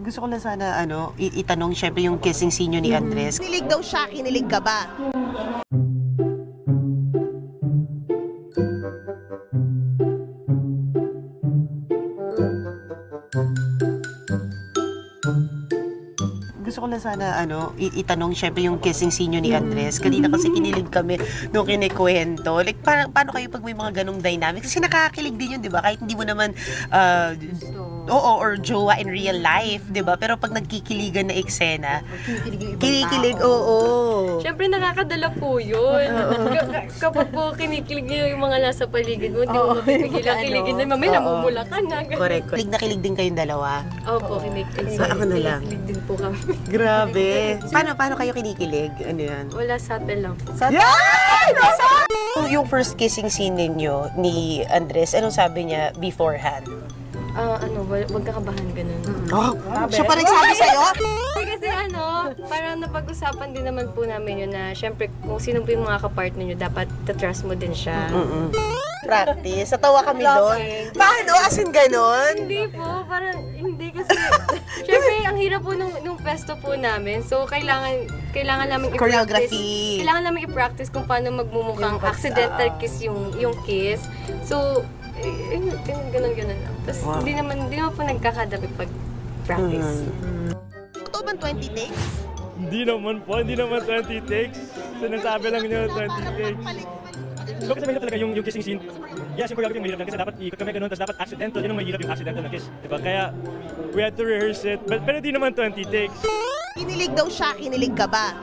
Gusto ko lang sana itanong syempre yung kissing scene ni Andres. Kinilig daw siya, kinilig ka ba? Gusto ko lang sana itanong syempre yung kissing scene ni Andres. Kanina kasi kinilig kami nung kinikwento. Like paano kayo pag may mga ganong dynamics? Kasi nakakakilig din yun, 'di ba? Kahit hindi mo naman or jowa in real life, 'di ba? Pero pag nagkikiligan na eksena, kinikilig, oo. Syempre nakakadala po yun. Kapag po kinikilig niyo yung mga nasa paligid mo, hindi mo mapipigilan kiligin na mamaya namumula ka na. Correct. Kilig na kilig din kayong dalawa. Opo, kinikilig. Ako na lang. Kinikilig din po kami. Grabe. Paano kayo kinikilig? Ano yan? Wala subtle lang. Yung first kissing scene ninyo ni Andres, anong sabi niya beforehand? Wag kakabahan ganun. Siya pa nagsabi sa'yo? Kasi parang napag-usapan din naman po namin yun na syempre kung sino po yung mga kapartner nyo, dapat ta-trust mo din siya. Practice. Natawa kami doon. Paano? As in ganon? Hindi po, parang hindi kasi syempre ang hirap po nung pesto po namin. So kailangan namin i-practice. Choreography. Kailangan namin i-practice kung paano magmumukhang accidental kiss yung kiss. So ganun lang. Tapos hindi naman po nagkakadami pag practice. Totoo bang 20 takes? Hindi naman 20 takes. Sinasabi lang niya 20 takes. So kasi mahirap talaga yung kissing scene. Yes, yung choreography mahirap lang kasi dapat ikot kami ganun, tapos dapat accidental. Yun ang mahirap yung accidental na kiss. Diba? Kaya we had to rehearse it. Pero di naman 20 takes. Kinilig daw siya, kinilig ka ba?